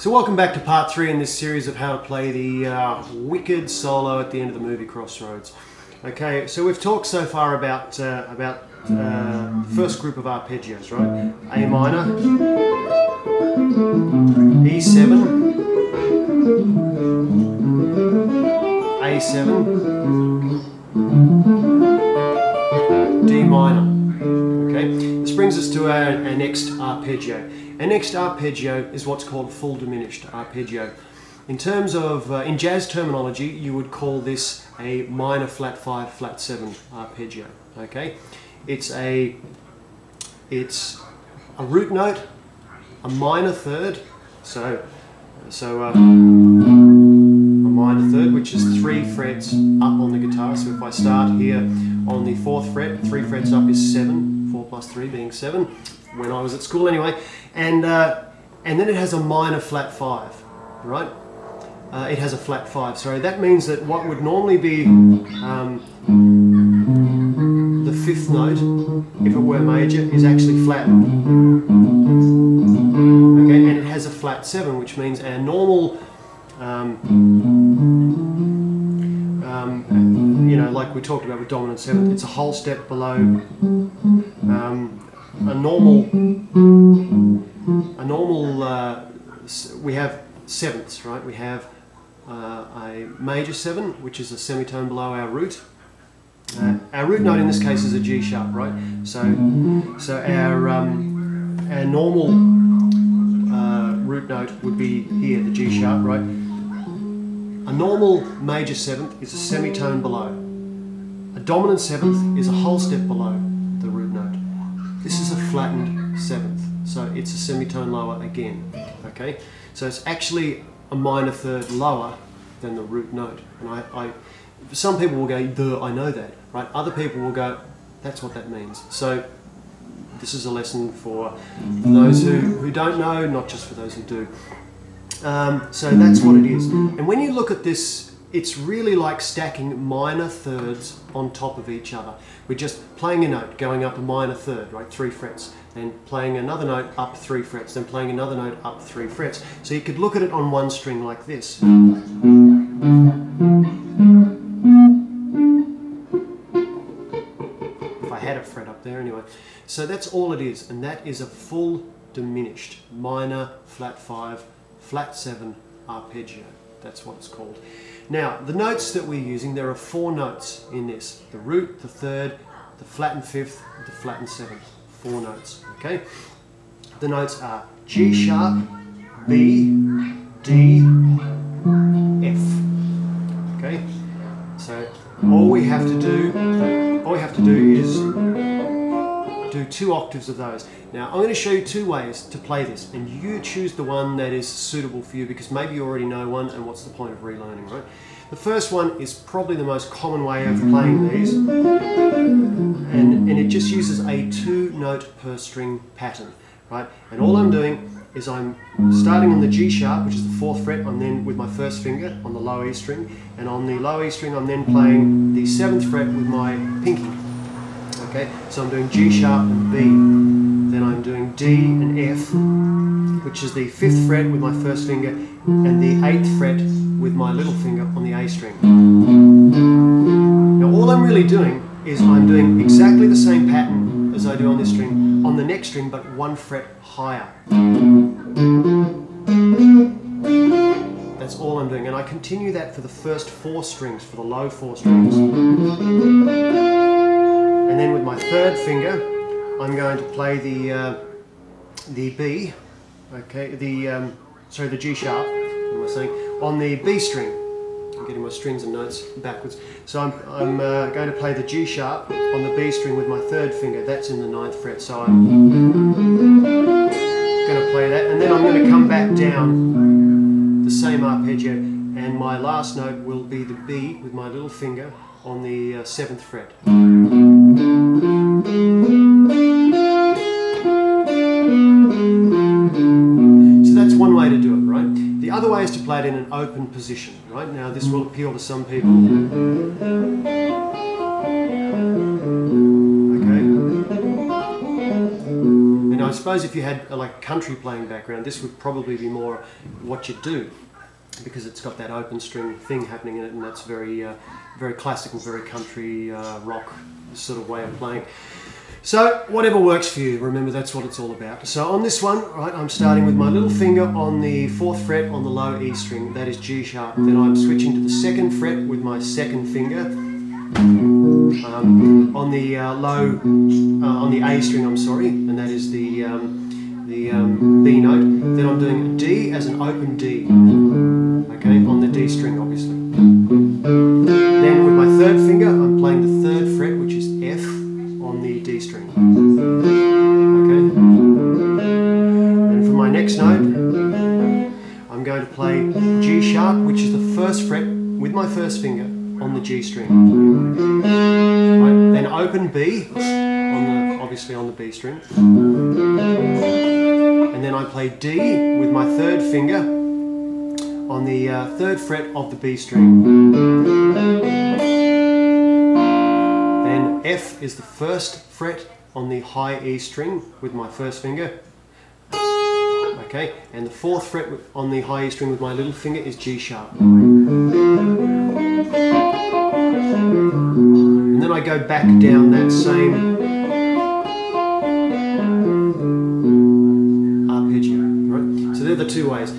So welcome back to part 3 in this series of how to play the wicked solo at the end of the movie Crossroads. Okay, so we've talked so far about the first group of arpeggios, right? A minor, E7, A7, D minor. Okay, this brings us to our next arpeggio. Our next arpeggio is what's called full diminished arpeggio. In terms of, in jazz terminology, you would call this a minor flat 5, flat 7 arpeggio. Okay, it's a root note, a minor third, so a minor third, which is 3 frets up on the guitar. So if I start here on the 4th fret, 3 frets up is 7, 4 plus 3 being 7, when I was at school anyway, and then it has a minor flat 5, right? It has a flat 5, sorry. That means that what would normally be the 5th note, if it were major, is actually flattened. Okay, and it has a flat 7, which means our normal, you know, like we talked about with dominant 7th, it's a whole step below a normal, we have 7ths, right? We have a major 7, which is a semitone below our root. Our root note in this case is a G sharp, right? So our normal root note would be here, the G sharp, right? A normal major 7th is a semitone below. A dominant 7th is a whole step below the root note. This is a flattened 7th, so it's a semitone lower again. Okay, so it's actually a minor third lower than the root note. And some people will go, "Duh, I know that," right? Other people will go, "That's what that means." So this is a lesson for those who don't know, not just for those who do. So that's what it is. And when you look at this, it's really like stacking minor thirds on top of each other. We're just playing a note, going up a minor third, right, 3 frets, then playing another note up 3 frets, then playing another note up 3 frets. So you could look at it on one string like this. If I had a fret up there anyway. So that's all it is, and that is a full diminished minor flat 5, flat 7 arpeggio. That's what it's called. Now, the notes that we're using, there are 4 notes in this. The root, the 3rd, the flattened 5th, the flattened 7th. 4 notes, okay? The notes are G sharp, B, D, F. Okay? So all we have to do is do 2 octaves of those. Now I'm going to show you 2 ways to play this, and you choose the one that is suitable for you, because maybe you already know one, and what's the point of relearning, right? The first one is probably the most common way of playing these, and it just uses a 2-note per string pattern, right? And all I'm doing is I'm starting on the G sharp, which is the 4th fret. I'm then with my first finger on the low E string, and on the low E string I'm then playing the 7th fret with my pinky. Okay, so I'm doing G sharp and B, then I'm doing D and F, which is the 5th fret with my first finger, and the 8th fret with my little finger on the A string. Now all I'm really doing is I'm doing exactly the same pattern as I do on this string, on the next string, but 1 fret higher. That's all I'm doing, and I continue that for the first 4 strings, for the low 4 strings. And then with my 3rd finger, I'm going to play the B, okay, the G sharp, what am I saying, on the B string. I'm getting my strings and notes backwards. So I'm going to play the G sharp on the B string with my 3rd finger. That's in the 9th fret. So I'm going to play that, and then I'm going to come back down the same arpeggio, and my last note will be the B with my little finger on the 7th fret. So that's one way to do it, right? The other way is to play it in an open position, right? Now this will appeal to some people. Okay. And I suppose if you had like a country playing background, this would probably be more what you do, because it's got that open string thing happening in it, and that's very, very classical, very country rock sort of way of playing. So whatever works for you, remember that's what it's all about. So on this one, right, I'm starting with my little finger on the 4th fret on the low E string, that is G sharp. Then I'm switching to the 2nd fret with my 2nd finger on the on the A string, I'm sorry, and that is the B note. Then I'm doing a D as an open D, okay, on the D string obviously. Then with my 3rd finger, I'm playing the 3rd fret, which is F, on the D string. Okay. And for my next note, I'm going to play G sharp, which is the 1st fret with my 1st finger on the G string. Right. Then open B, obviously on the B string. And then I play D with my 3rd finger on the 3rd fret of the B string. Then F is the 1st fret on the high E string with my 1st finger. Okay, and the 4th fret on the high E string with my little finger is G sharp. And then I go back down that same arpeggio. Right? So they're the two ways.